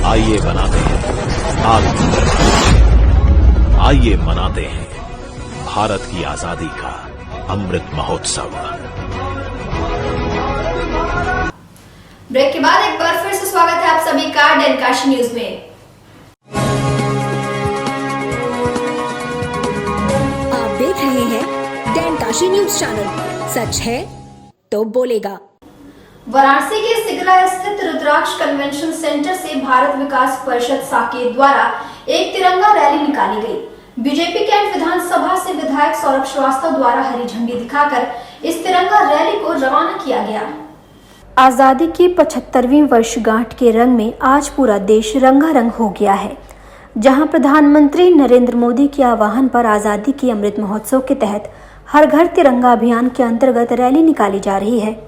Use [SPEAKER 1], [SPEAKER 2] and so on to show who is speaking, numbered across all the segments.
[SPEAKER 1] आइए बनाते हैं आइए मनाते हैं भारत की आजादी का अमृत महोत्सव।
[SPEAKER 2] ब्रेक के बाद एक बार फिर से स्वागत है आप सभी का डेनकाशी न्यूज में।
[SPEAKER 3] आप देख रहे हैं डेनकाशी न्यूज चैनल, सच है तो बोलेगा।
[SPEAKER 2] वाराणसी के सिगरा स्थित रुद्राक्ष कन्वेंशन सेंटर से भारत विकास परिषद साकेत द्वारा एक तिरंगा रैली निकाली गई। बीजेपी कैंट विधानसभा से विधायक सौरभ श्रीवास्तव द्वारा हरी झंडी दिखाकर इस तिरंगा रैली को रवाना किया गया। आजादी की 75वीं वर्षगांठ के रंग में आज पूरा देश रंगारंग हो गया है, जहां प्रधानमंत्री नरेंद्र मोदी के आह्वान पर आजादी के अमृत महोत्सव के तहत हर घर तिरंगा अभियान के अंतर्गत रैली निकाली जा रही है।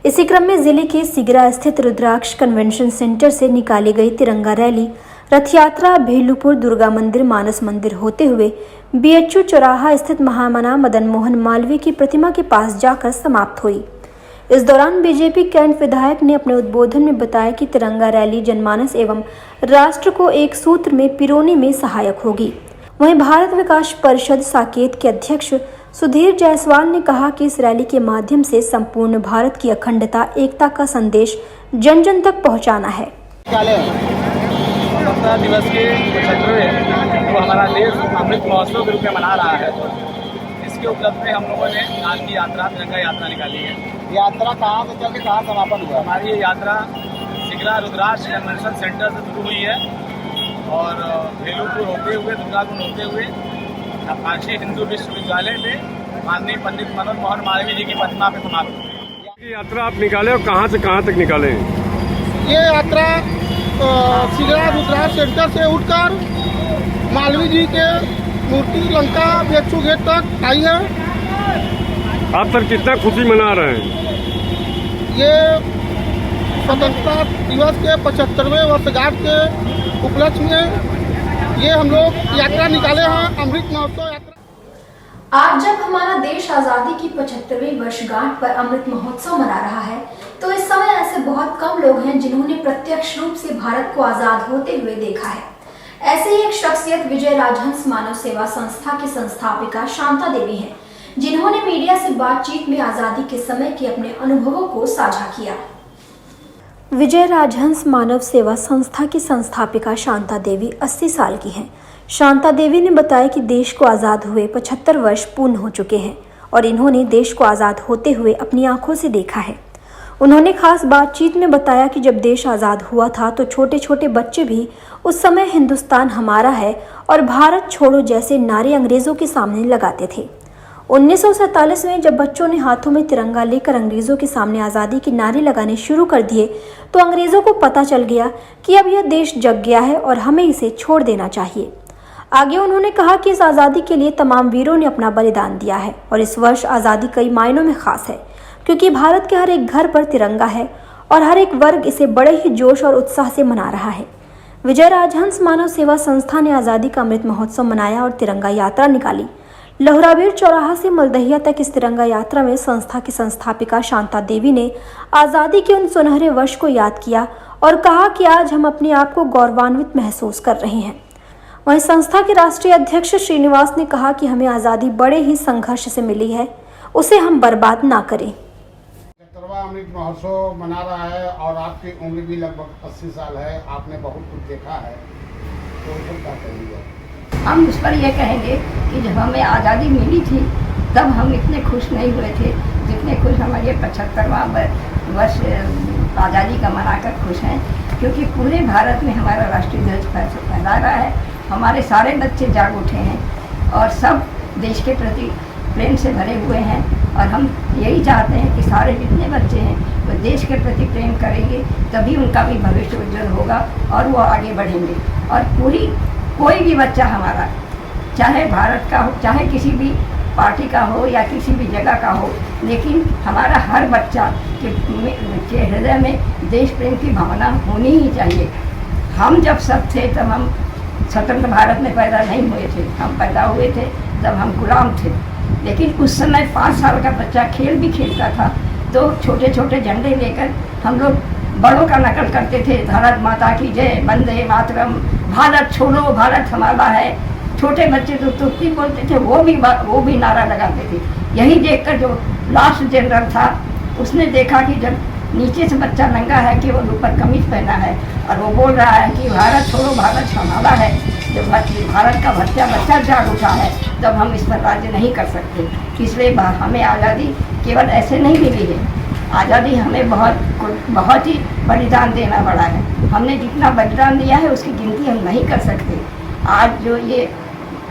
[SPEAKER 2] इसी क्रम में जिले के सिगरा स्थित रुद्राक्ष कन्वेंशन सेंटर से निकाली गई तिरंगा रैली रथ यात्रा भेलूपुर दुर्गा मंदिर मानस मंदिर होते हुए बीएचयू चौराहा स्थित महामना मदन मोहन मालवीय की प्रतिमा के पास जाकर समाप्त हुई। इस दौरान बीजेपी कैंट विधायक ने अपने उद्बोधन में बताया कि तिरंगा रैली जनमानस एवं राष्ट्र को एक सूत्र में पिरोने में सहायक होगी। वहीं भारत विकास परिषद साकेत के अध्यक्ष सुधीर जायसवाल ने कहा कि इस रैली के माध्यम से संपूर्ण भारत की अखंडता एकता का संदेश जन जन तक पहुंचाना है।
[SPEAKER 4] स्वतंत्रता दिवस के 75वें जो हमारा देश अमृत महोत्सव के रूप में मना रहा है, इसके उपलक्ष्य में हम लोगों ने आज की यात्रा तिरंगा यात्रा निकाली है।
[SPEAKER 5] यात्रा कहाँ से चल के कहाँ समापन हुआ?
[SPEAKER 4] हमारी ये यात्रा सिगरा रुद्राक्ष कन्वेंशन सेंटर से शुरू हुई है और भेलूपुर होते हुए दुर्गाकुंड होते हुए काशी हिंदू विश्वविद्यालय में माननीय पंडित मदन मोहन मालवीय जी की प्रतिमा पे समाप्त हुई।
[SPEAKER 6] ये यात्रा आप निकाले और कहाँ से कहाँ तक निकाले?
[SPEAKER 5] ये यात्रा सिगरा रुद्राक्ष सेंटर से उठकर मालवीय जी के मूर्ति लंका बेचू गेट तक आई है।
[SPEAKER 6] आप सर कितना खुशी मना रहे हैं?
[SPEAKER 5] ये स्वतंत्रता दिवस के 75वें वर्षगांठ के उपलक्ष्य में ये हम लोग यात्रा निकाले हैं, अमृत महोत्सव यात्रा।
[SPEAKER 2] आज जब हमारा देश आजादी की 75वीं वर्षगांठ पर अमृत महोत्सव मना रहा है, तो इस समय ऐसे बहुत कम लोग हैं जिन्होंने प्रत्यक्ष रूप से भारत को आजाद होते हुए देखा है। ऐसे ही एक शख्सियत विजय राजहंस मानव सेवा संस्था की संस्थापिका शांता देवी हैं, जिन्होंने मीडिया से बातचीत में आजादी के समय के अपने अनुभवों को साझा किया। विजय राजहंस मानव सेवा संस्था की संस्थापिका शांता देवी 80 साल की हैं। शांता देवी ने बताया कि देश को आज़ाद हुए 75 वर्ष पूर्ण हो चुके हैं और इन्होंने देश को आज़ाद होते हुए अपनी आंखों से देखा है। उन्होंने खास बातचीत में बताया कि जब देश आज़ाद हुआ था तो छोटे छोटे बच्चे भी उस समय हिंदुस्तान हमारा है और भारत छोड़ो जैसे नारे अंग्रेज़ों के सामने लगाते थे। 1947 में जब बच्चों ने हाथों में तिरंगा लेकर अंग्रेज़ों के सामने आज़ादी के नारे लगाने शुरू कर दिए तो अंग्रेज़ों को पता चल गया कि अब यह देश जग गया है और हमें इसे छोड़ देना चाहिए। आगे उन्होंने कहा कि इस आज़ादी के लिए तमाम वीरों ने अपना बलिदान दिया है और इस वर्ष आज़ादी कई मायनों में खास है, क्योंकि भारत के हर एक घर पर तिरंगा है और हर एक वर्ग इसे बड़े ही जोश और उत्साह से मना रहा है। विजय राजहंस मानव सेवा संस्था ने आज़ादी का अमृत महोत्सव मनाया और तिरंगा यात्रा निकाली। लहुराबीर चौराहा से मलदहिया तक इस तिरंगा यात्रा में संस्था की संस्थापिका शांता देवी ने आज़ादी के उन सुनहरे वर्ष को याद किया और कहा कि आज हम अपने आप को गौरवान्वित महसूस कर रहे हैं। वहीं संस्था के राष्ट्रीय अध्यक्ष श्रीनिवास ने कहा कि हमें आज़ादी बड़े ही संघर्ष से मिली है, उसे हम बर्बाद ना करें।
[SPEAKER 5] 75वां अमृत महोत्सव मना रहा है और आपकी उम्र भी लगभग 80 साल है, आपने बहुत कुछ देखा है, तो उस पर क्या कहेंगे?
[SPEAKER 7] हम उस पर यह कहेंगे कि जब हमें आज़ादी मिली थी तब हम इतने खुश नहीं हुए थे जितने खुश हमारे 75वां वर्ष आज़ादी का मनाकर खुश हैं, क्योंकि पूरे भारत में हमारा राष्ट्रीय ध्वज फहरा रहा है। हमारे सारे बच्चे जाग उठे हैं और सब देश के प्रति प्रेम से भरे हुए हैं और हम यही चाहते हैं कि सारे जितने बच्चे हैं वो देश के प्रति प्रेम करेंगे, तभी उनका भी भविष्य उज्जवल होगा और वो आगे बढ़ेंगे। और कोई भी बच्चा हमारा, चाहे भारत का हो, चाहे किसी भी पार्टी का हो या किसी भी जगह का हो, लेकिन हमारा हर बच्चा के हृदय में देश प्रेम की भावना होनी ही चाहिए। हम जब सब थे तब हम स्वतंत्र भारत में पैदा नहीं हुए थे, हम पैदा हुए थे जब हम गुलाम थे। लेकिन उस समय 5 साल का बच्चा खेल भी खेलता था तो छोटे छोटे झंडे लेकर हम लोग बड़ों का नकल करते थे, भारत माता की जय, वंदे मातरम, भारत छोड़ो भारत हमारा है। छोटे बच्चे तो तुक्की बोलते थे, वो भी नारा लगाते थे। यही देखकर जो लास्ट जनरल था उसने देखा कि जब नीचे से बच्चा नंगा है, केवल ऊपर कमीज पहना है और वो बोल रहा है कि भारत छोड़ो भारत हमारा है, जब भारत का बच्चा जाग उठा है तब हम इस पर राज्य नहीं कर सकते। इसलिए हमें आज़ादी केवल ऐसे नहीं मिली है, आज़ादी हमें बहुत ही बलिदान देना पड़ा है। हमने जितना बलिदान दिया है उसकी गिनती हम नहीं कर सकते। आज जो ये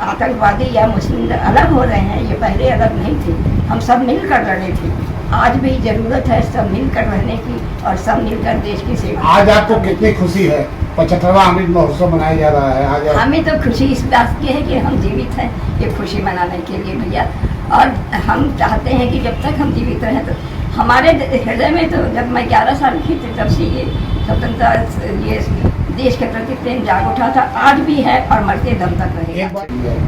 [SPEAKER 7] आतंकवादी या मुस्लिम अलग हो रहे हैं, ये पहले अलग नहीं थे, हम सब मिलकर लड़े थे। आज भी ज़रूरत है सब मिलकर रहने की और सब मिलकर देश की सेवा।
[SPEAKER 8] आज आपको कितनी खुशी है? 75वां अमृत महोत्सव मनाया जा रहा है आज।
[SPEAKER 7] हमें तो खुशी इस बात की है कि हम जीवित हैं, ये खुशी मनाने के लिए भैया। और हम चाहते हैं कि जब तक हम जीवित रहें तो हमारे हृदय में तो जब मैं 11 साल की थी तब से ये स्वतंत्रता, ये देश के प्रति प्रेम जाग उठा था, आज भी है और मरते दम तक रहेगा।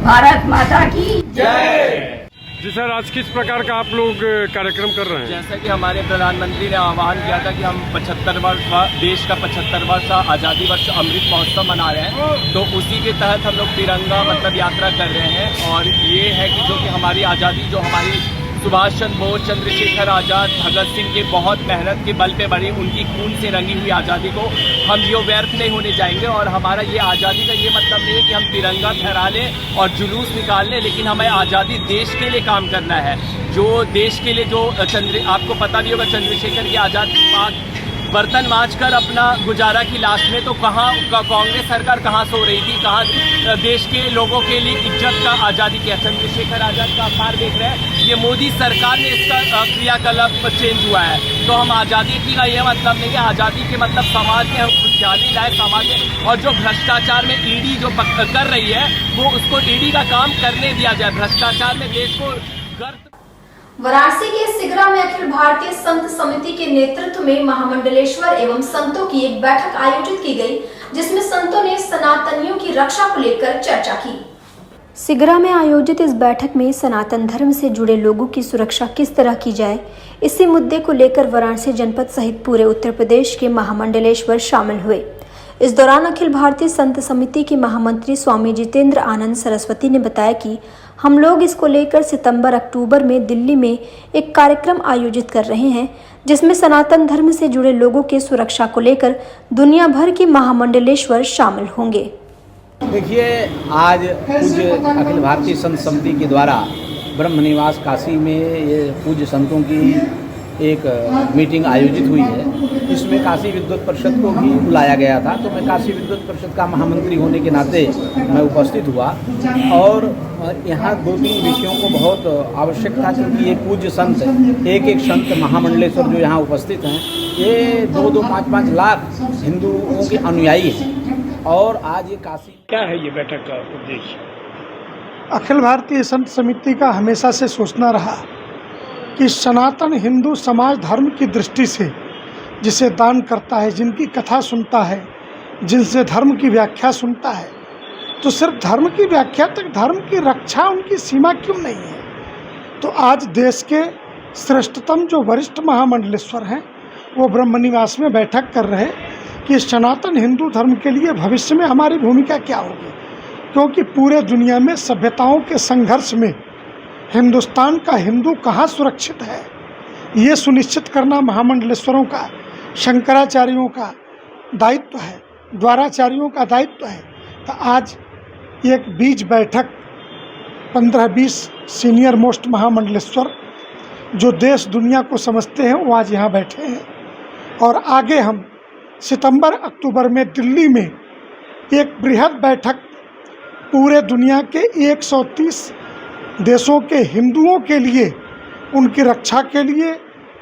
[SPEAKER 7] भारत माता की जय।
[SPEAKER 6] जी सर, आज किस प्रकार का आप लोग कार्यक्रम कर रहे हैं?
[SPEAKER 4] जैसा कि हमारे प्रधानमंत्री ने आह्वान किया था कि हम 75वां देश का 75वां आज़ादी वर्ष अमृत महोत्सव मना रहे हैं, तो उसी के तहत हम लोग तिरंगा यात्रा कर रहे हैं। और ये है कि जो कि हमारी आज़ादी, जो हमारी सुभाष चंद्र बोस, चंद्रशेखर आज़ाद, भगत सिंह के बहुत मेहनत के बल पे बड़ी, उनकी खून से रंगी हुई आज़ादी को हम यो व्यर्थ नहीं होने जाएंगे। और हमारा ये आज़ादी का ये मतलब नहीं है कि हम तिरंगा फहरा लें और जुलूस निकाल लें, लेकिन हमें आज़ादी देश के लिए काम करना है। जो देश के लिए जो आपको पता भी होगा चंद्रशेखर की आज़ाद बर्तन मांज कर अपना गुजारा की लास्ट में, तो कहाँ कांग्रेस सरकार कहाँ सो रही थी, कहाँ देश के लोगों के लिए इज्जत का आज़ादी क्या चंद्रशेखर आज़ाद का आभार देख रहे हैं। ये मोदी सरकार ने इसका क्रियाकलाप चेंज हुआ है। तो हम आज़ादी का ये मतलब नहीं है, आज़ादी के मतलब समाज में हम खुशहाली लाए समाज में। और जो भ्रष्टाचार में ईडी जो कर रही है, वो उसको ईडी का काम करने दिया जाए। भ्रष्टाचार में देश को गर्त।
[SPEAKER 2] वाराणसी के सिगरा में अखिल भारतीय संत समिति के नेतृत्व में महामंडलेश्वर एवं संतों की एक बैठक आयोजित की गई, जिसमें संतों ने सनातनियों की रक्षा को लेकर चर्चा की। सिगरा में आयोजित इस बैठक में सनातन धर्म से जुड़े लोगों की सुरक्षा किस तरह की जाए, इसी मुद्दे को लेकर वाराणसी जनपद सहित पूरे उत्तर प्रदेश के महामंडलेश्वर शामिल हुए। इस दौरान अखिल भारतीय संत समिति के महामंत्री स्वामी जितेंद्र आनंद सरस्वती ने बताया कि हम लोग इसको लेकर सितंबर-अक्टूबर में दिल्ली में एक कार्यक्रम आयोजित कर रहे हैं, जिसमें सनातन धर्म से जुड़े लोगों के सुरक्षा को लेकर दुनिया भर के महामंडलेश्वर शामिल होंगे।
[SPEAKER 9] देखिए, आज पूज्य अखिल भारतीय संत समिति के द्वारा ब्रह्म निवास काशी में ये पूज्य संतों की एक मीटिंग आयोजित हुई है। इसमें काशी विद्वत परिषद को भी बुलाया गया था, तो मैं काशी विद्वत परिषद का महामंत्री होने के नाते मैं उपस्थित हुआ। और यहाँ 2-3 विषयों को बहुत आवश्यक था, क्योंकि ये पूज्य संत एक संत महामंडलेश्वर जो यहाँ उपस्थित हैं, ये 2-2, 5-5 लाख हिंदुओं के अनुयायी हैं। और आज ये काशी
[SPEAKER 6] क्या है ये बैठक का उद्देश्य?
[SPEAKER 5] अखिल भारतीय संत समिति का हमेशा से सोचना रहा कि सनातन हिंदू समाज धर्म की दृष्टि से जिसे दान करता है, जिनकी कथा सुनता है, जिनसे धर्म की व्याख्या सुनता है, तो सिर्फ धर्म की व्याख्या तक धर्म की रक्षा उनकी सीमा क्यों नहीं है। तो आज देश के श्रेष्ठतम जो वरिष्ठ महामंडलेश्वर हैं, वो ब्रह्म निवास में बैठक कर रहे कि सनातन हिंदू धर्म के लिए भविष्य में हमारी भूमिका क्या होगी, क्योंकि पूरे दुनिया में सभ्यताओं के संघर्ष में हिंदुस्तान का हिंदू कहाँ सुरक्षित है, ये सुनिश्चित करना महामंडलेश्वरों का, शंकराचार्यों का दायित्व है, द्वाराचार्यों का दायित्व है। तो आज एक बीज बैठक 15-20 सीनियर मोस्ट महामंडलेश्वर जो देश दुनिया को समझते हैं, वो आज यहाँ बैठे हैं। और आगे हम सितंबर-अक्टूबर में दिल्ली में एक बृहद बैठक पूरे दुनिया के 130 देशों के हिंदुओं के लिए, उनकी रक्षा के लिए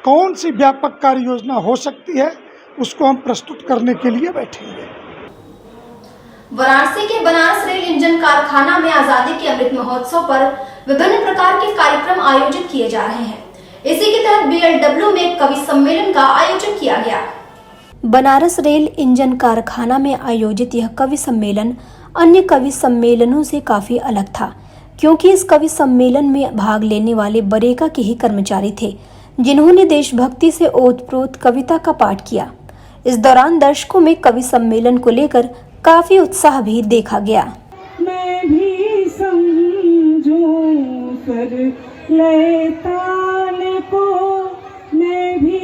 [SPEAKER 5] कौन सी व्यापक कार्य योजना हो सकती है, उसको हम प्रस्तुत करने के लिए बैठेंगे।
[SPEAKER 2] वाराणसी के बनारस रेल इंजन कारखाना में आजादी के अमृत महोत्सव पर विभिन्न प्रकार के कार्यक्रम आयोजित किए जा रहे हैं। इसी के तहत BLW में कवि सम्मेलन का आयोजन किया गया। बनारस रेल इंजन कारखाना में आयोजित यह कवि सम्मेलन अन्य कवि सम्मेलनों से काफी अलग था, क्योंकि इस कवि सम्मेलन में भाग लेने वाले बरेका के ही कर्मचारी थे, जिन्होंने देशभक्ति से ओतप्रोत कविता का पाठ किया। इस दौरान दर्शकों में कवि सम्मेलन को लेकर काफी उत्साह भी देखा गया।
[SPEAKER 10] मैं भी समझूं सर लेताल को, मैं भी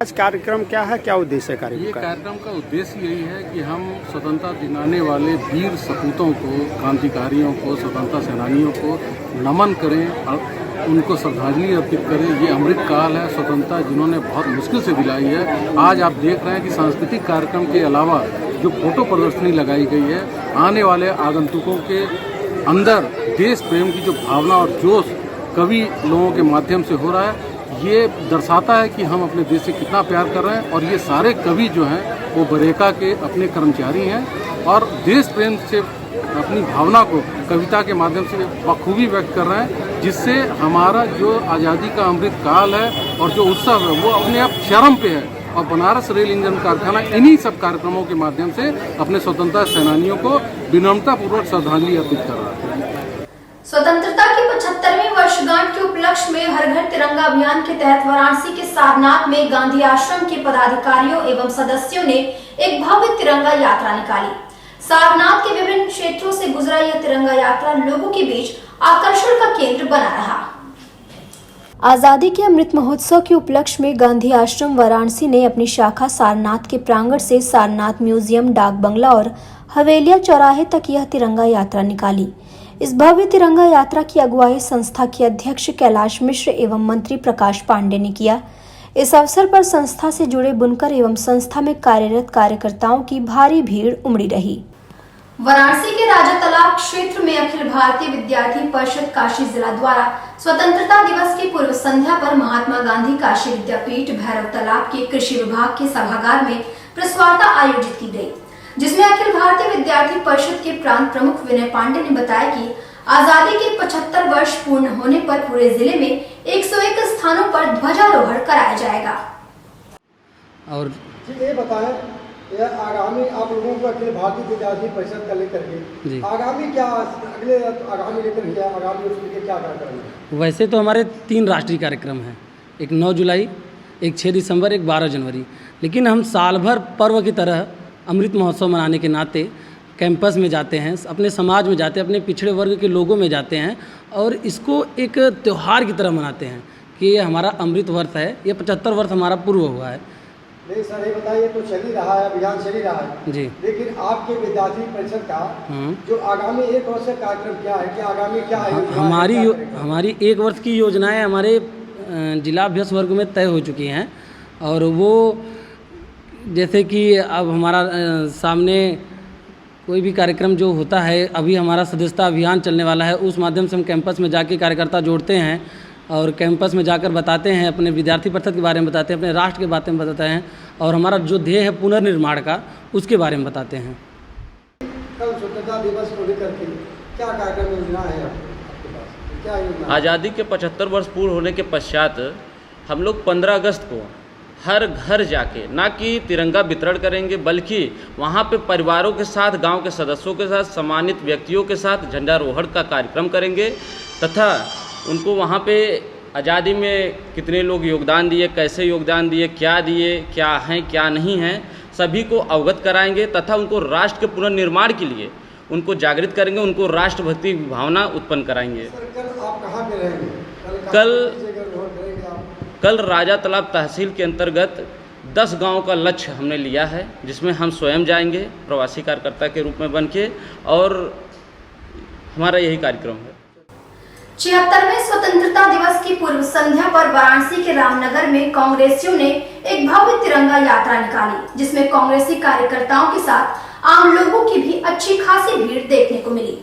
[SPEAKER 8] आज कार्यक्रम क्या है, क्या उद्देश्य है कार्यक्रम
[SPEAKER 11] ये
[SPEAKER 8] का?
[SPEAKER 11] कार्यक्रम का उद्देश्य यही है कि हम स्वतंत्रता दिलाने वाले वीर सपूतों को, क्रांतिकारियों को, स्वतंत्रता सेनानियों को नमन करें और उनको श्रद्धांजलि अर्पित करें। ये अमृत काल है, स्वतंत्रता जिन्होंने बहुत मुश्किल से दिलाई है। आज आप देख रहे हैं कि सांस्कृतिक कार्यक्रम के अलावा जो फोटो प्रदर्शनी लगाई गई है, आने वाले आगंतुकों के अंदर देश प्रेम की जो भावना और जोश कवि लोगों के माध्यम से हो रहा है, ये दर्शाता है कि हम अपने देश से कितना प्यार कर रहे हैं। और ये सारे कवि जो हैं वो बरेका के अपने कर्मचारी हैं और देश प्रेम से अपनी भावना को कविता के माध्यम से बखूबी व्यक्त कर रहे हैं, जिससे हमारा जो आज़ादी का अमृत काल है और जो उत्सव है वो अपने आप चरम पे है। और बनारस रेल इंजन कारखाना इन्हीं सब कार्यक्रमों के माध्यम से अपने स्वतंत्रता सेनानियों को विनम्रतापूर्वक श्रद्धांजलि अर्पित कर रहा है।
[SPEAKER 2] स्वतंत्रता की 75वीं वर्षगांठ के उपलक्ष्य में हर घर तिरंगा अभियान के तहत वाराणसी के सारनाथ में गांधी आश्रम के पदाधिकारियों एवं सदस्यों ने एक भव्य तिरंगा यात्रा निकाली। सारनाथ के विभिन्न क्षेत्रों से गुजरा यह तिरंगा यात्रा लोगों के बीच आकर्षण का केंद्र बना रहा। आजादी के अमृत महोत्सव के उपलक्ष्य में गांधी आश्रम वाराणसी ने अपनी शाखा सारनाथ के प्रांगण से सारनाथ म्यूजियम, डाक बंगला और हवेलिया चौराहे तक यह तिरंगा यात्रा निकाली। इस भव्य तिरंगा यात्रा की अगुवाई संस्था के अध्यक्ष कैलाश मिश्र एवं मंत्री प्रकाश पांडे ने किया। इस अवसर पर संस्था से जुड़े बुनकर एवं संस्था में कार्यरत कार्यकर्ताओं की भारी भीड़ उमड़ी रही। वाराणसी के राजा तालाब क्षेत्र में अखिल भारतीय विद्यार्थी परिषद काशी जिला द्वारा स्वतंत्रता दिवस की पूर्व संध्या पर महात्मा गांधी काशी विद्यापीठ भैरव तालाब के कृषि विभाग के सभागार में प्रेस वार्ता आयोजित की गई, जिसमें अखिल भारतीय विद्यार्थी परिषद के प्रांत प्रमुख विनय पांडे ने बताया कि आजादी के 75 वर्ष पूर्ण होने पर पूरे जिले में 101 स्थानों पर ध्वजारोहण कराया जाएगा।
[SPEAKER 12] और
[SPEAKER 5] ये बताएं, यह आगामी आप लोगों को अखिल भारतीय विद्यार्थी परिषद का लेकर के आगामी क्या अगले आगामी लेकर क्या आगामी उसके क्या कार्यक्रम है?
[SPEAKER 12] वैसे तो हमारे 3 राष्ट्रीय कार्यक्रम हैं, एक 9 जुलाई, एक 6 दिसंबर, एक 12 जनवरी। लेकिन हम साल भर पर्व की तरह अमृत महोत्सव मनाने के नाते कैंपस में जाते हैं, अपने समाज में जाते हैं, अपने पिछड़े वर्ग के लोगों में जाते हैं और इसको एक त्यौहार की तरह मनाते हैं कि ये हमारा अमृत वर्ष है, ये 75 वर्ष हमारा पूर्व हुआ है।
[SPEAKER 5] नहीं सर, ये बताइए, तो चल ही रहा है, अभियान चल ही रहा है
[SPEAKER 12] जी,
[SPEAKER 5] लेकिन आपके विद्यार्थी परिषद का जो आगामी 1 वर्ष का कार्यक्रम क्या है, कि आगामी क्या है?
[SPEAKER 12] हमारी 1 वर्ष की योजनाएं हमारे जिला अभ्यास वर्ग में तय हो चुकी हैं और वो जैसे कि अब हमारा सामने कोई भी कार्यक्रम जो होता है, अभी हमारा सदस्यता अभियान चलने वाला है, उस माध्यम से हम कैंपस में जाके कार्यकर्ता जोड़ते हैं और कैंपस में जाकर बताते हैं, अपने विद्यार्थी परिषद के बारे में बताते हैं, अपने राष्ट्र के बारे में बताते हैं और हमारा जो ध्येय है पुनर्निर्माण का, उसके बारे में बताते हैं।
[SPEAKER 5] कल स्वतंत्रता दिवस को लेकर के क्या कार्यक्रम योजना है आपके पास? क्या योजना?
[SPEAKER 13] आज़ादी के 75 वर्ष पूर्ण होने के पश्चात हम लोग 15 अगस्त को हर घर जाके ना कि तिरंगा वितरण करेंगे, बल्कि वहाँ पे परिवारों के साथ, गांव के सदस्यों के साथ, सम्मानित व्यक्तियों के साथ झंडारोहण का कार्यक्रम करेंगे तथा उनको वहाँ पे आज़ादी में कितने लोग योगदान दिए, कैसे योगदान दिए, क्या हैं क्या नहीं हैं, सभी को अवगत कराएंगे तथा उनको राष्ट्र के पुनर्निर्माण के लिए उनको जागृत करेंगे, उनको राष्ट्रभक्ति की भावना उत्पन्न कराएंगे।
[SPEAKER 5] कल आप कहाँ पे रहेंगे?
[SPEAKER 13] कल राजा तालाब तहसील के अंतर्गत 10 गांव का लक्ष्य हमने लिया है, जिसमें हम स्वयं जाएंगे प्रवासी कार्यकर्ता के रूप में बन के, और हमारा यही कार्यक्रम है।
[SPEAKER 2] 76वें स्वतंत्रता दिवस की पूर्व संध्या पर वाराणसी के रामनगर में कांग्रेसियों ने एक भव्य तिरंगा यात्रा निकाली, जिसमें कांग्रेसी कार्यकर्ताओं के साथ आम लोगों की भी अच्छी खासी भीड़ देखने को मिली।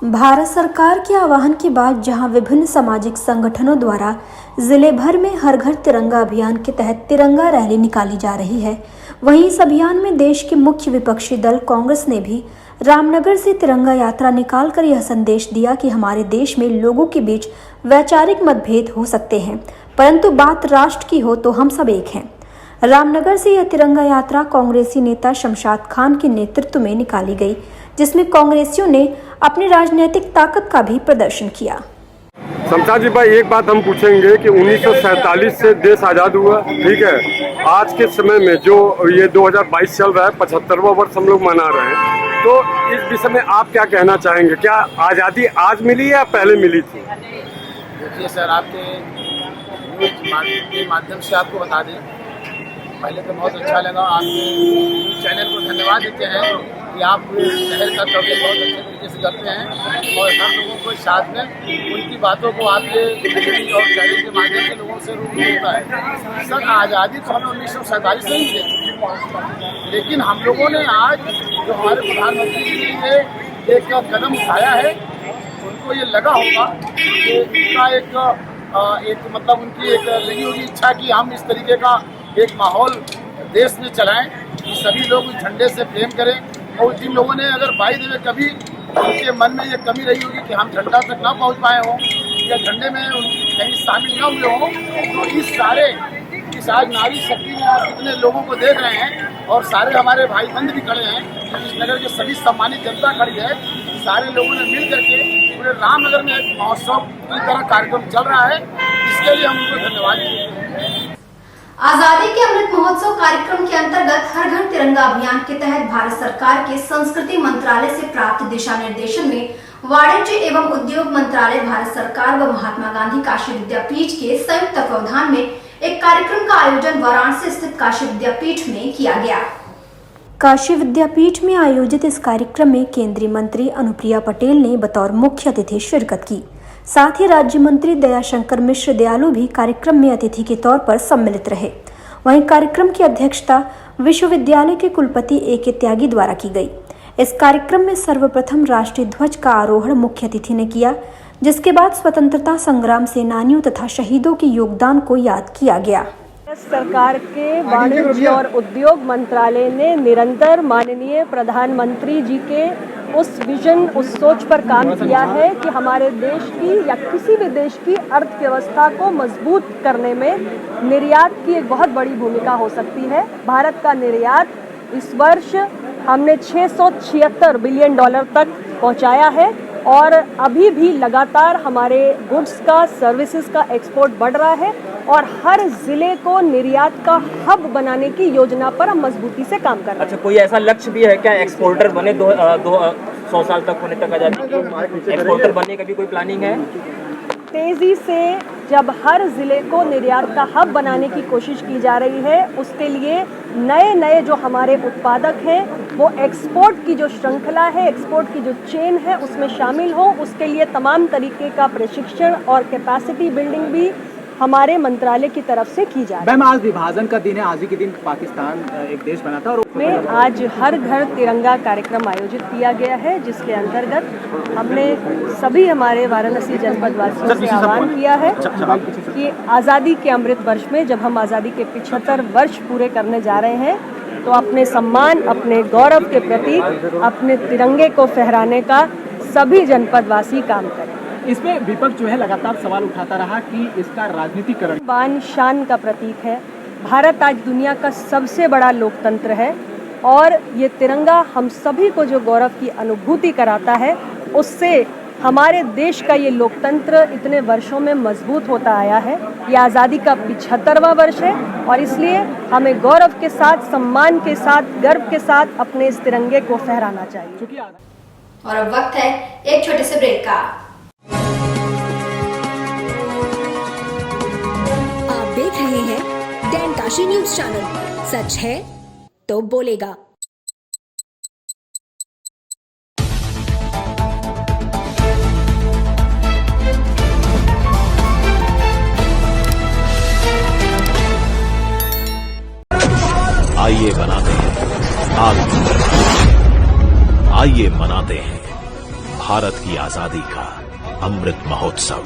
[SPEAKER 2] भारत सरकार के आह्वान के बाद जहां विभिन्न सामाजिक संगठनों द्वारा जिले भर में हर घर तिरंगा अभियान के तहत तिरंगा रैली निकाली जा रही है, वहीं इस अभियान में देश के मुख्य विपक्षी दल कांग्रेस ने भी रामनगर से तिरंगा यात्रा निकालकर यह संदेश दिया कि हमारे देश में लोगों के बीच वैचारिक मतभेद हो सकते हैं, परंतु बात राष्ट्र की हो तो हम सब एक हैं। रामनगर से यह तिरंगा यात्रा कांग्रेसी नेता शमशाद खान के नेतृत्व में निकाली गई, जिसमें कांग्रेसियों ने अपनी राजनीतिक ताकत का भी प्रदर्शन किया।
[SPEAKER 6] शमशाद जी भाई, एक बात हम पूछेंगे कि 1947 से देश आज़ाद हुआ, ठीक है, आज के समय में जो ये 2022 चल रहा है, 75वां वर्ष हम लोग मना रहे हैं, तो इस विषय में आप क्या कहना चाहेंगे? क्या आज़ादी आज मिली या पहले मिली थी?
[SPEAKER 5] देखिए सर, आपके न्यूज़ के माध्यम से आपको बता दें, पहले तो बहुत अच्छा लगा, आपके चैनल को धन्यवाद देते हैं कि आप शहर का कवरेज बहुत अच्छे तरीके से करते हैं और हम लोगों को साथ में उनकी बातों को आपके टीवी और चैनल के माध्यम से लोगों से रूबरू होता है। सर, आज़ादी तो हमें 1947 से ही थी, लेकिन हम लोगों ने आज जो हमारे प्रधानमंत्री जी ने एक कदम उठाया है, उनको ये लगा होगा कि उनका एक मतलब उनकी एक लगी होगी इच्छा कि हम इस तरीके का एक माहौल देश में चलाएं कि सभी लोग उस झंडे से प्रेम करें। और जिन लोगों ने अगर बाई देवे कभी उनके मन में ये कमी रही होगी कि हम झंडा तक ना पहुंच पाए हों या झंडे में उनकी कहीं शामिल ना हुए हों, तो इस आज नारी शक्ति में आप कितने लोगों को देख रहे हैं और सारे हमारे भाई बंधु भी खड़े हैं, इस नगर के सभी सम्मानित जनता खड़ी है, सारे लोगों ने मिल करके पूरे रामनगर में एक महोत्सव की तरह कार्यक्रम चल रहा है। इसके लिए हम उनको धन्यवाद देते हैं।
[SPEAKER 2] आजादी के अमृत महोत्सव कार्यक्रम के अंतर्गत हर घर तिरंगा अभियान के तहत भारत सरकार के संस्कृति मंत्रालय से प्राप्त दिशा निर्देशन में वाणिज्य एवं उद्योग मंत्रालय, भारत सरकार व महात्मा गांधी काशी विद्यापीठ के संयुक्त तत्वावधान में एक कार्यक्रम का आयोजन वाराणसी स्थित काशी विद्यापीठ में किया गया।
[SPEAKER 14] काशी विद्यापीठ में आयोजित इस कार्यक्रम में केंद्रीय मंत्री अनुप्रिया पटेल ने बतौर मुख्य अतिथि शिरकत की। साथ ही राज्य मंत्री दयाशंकर मिश्र दयालु भी कार्यक्रम में अतिथि के तौर पर सम्मिलित रहे। वहीं कार्यक्रम की अध्यक्षता विश्वविद्यालय के कुलपति A.K. त्यागी द्वारा की गई। इस कार्यक्रम में सर्वप्रथम राष्ट्रीय ध्वज का आरोहण मुख्य अतिथि ने किया, जिसके बाद स्वतंत्रता संग्राम सेनानियों तथा शहीदों के योगदान को याद किया गया।
[SPEAKER 15] सरकार के वाणिज्य और उद्योग मंत्रालय ने निरंतर माननीय प्रधानमंत्री जी के उस विजन, उस सोच पर काम किया है कि हमारे देश की या किसी भी देश की अर्थव्यवस्था को मजबूत करने में निर्यात की एक बहुत बड़ी भूमिका हो सकती है। भारत का निर्यात इस वर्ष हमने $676 बिलियन तक पहुंचाया है और अभी भी लगातार हमारे गुड्स का, सर्विसेज का एक्सपोर्ट बढ़ रहा है और हर जिले को निर्यात का हब बनाने की योजना पर हम मजबूती से काम कर रहे हैं।
[SPEAKER 16] अच्छा, कोई ऐसा लक्ष्य भी है क्या एक्सपोर्टर बने 100 साल तक होने तक आजादी, एक्सपोर्टर बनने का भी कोई प्लानिंग है?
[SPEAKER 15] तेजी से जब हर जिले को निर्यात का हब बनाने की कोशिश की जा रही है, उसके लिए नए जो हमारे उत्पादक हैं वो एक्सपोर्ट की जो श्रृंखला है, एक्सपोर्ट की जो चेन है उसमें शामिल हो, उसके लिए तमाम तरीके का प्रशिक्षण और कैपेसिटी बिल्डिंग भी हमारे मंत्रालय की तरफ से की जा रही है।
[SPEAKER 16] मैम, आज विभाजन का दिन है, आज ही के दिन पाकिस्तान एक देश बना था और
[SPEAKER 15] में आज हर घर तिरंगा कार्यक्रम आयोजित किया गया है, जिसके अंतर्गत हमने सभी हमारे वाराणसी जनपद वासियों से आह्वान किया है कि आज़ादी के अमृत वर्ष में जब हम आज़ादी के 75 वर्ष पूरे करने जा रहे हैं, तो अपने सम्मान, अपने गौरव के प्रति अपने तिरंगे को फहराने का सभी जनपद वासी काम करें।
[SPEAKER 16] इसमें विपक्ष जो है लगातार सवाल उठाता रहा कि इसका राजनीतिकरण
[SPEAKER 15] बान शान का प्रतीक है। भारत आज दुनिया का सबसे बड़ा लोकतंत्र है और ये तिरंगा हम सभी को जो गौरव की अनुभूति कराता है, उससे हमारे देश का ये लोकतंत्र इतने वर्षों में मजबूत होता आया है। ये आज़ादी का 75वां वर्ष है और इसलिए हमें गौरव के साथ, सम्मान के साथ, गर्व के साथ अपने इस तिरंगे को फहराना चाहिए।
[SPEAKER 2] और अब वक्त है एक छोटे से ब्रेक का।
[SPEAKER 3] आप देख रहे हैं डैन काशी न्यूज चैनल, सच है तो बोलेगा।
[SPEAKER 1] आइए बनाते हैं आइए मनाते हैं भारत की आजादी का अमृत महोत्सव।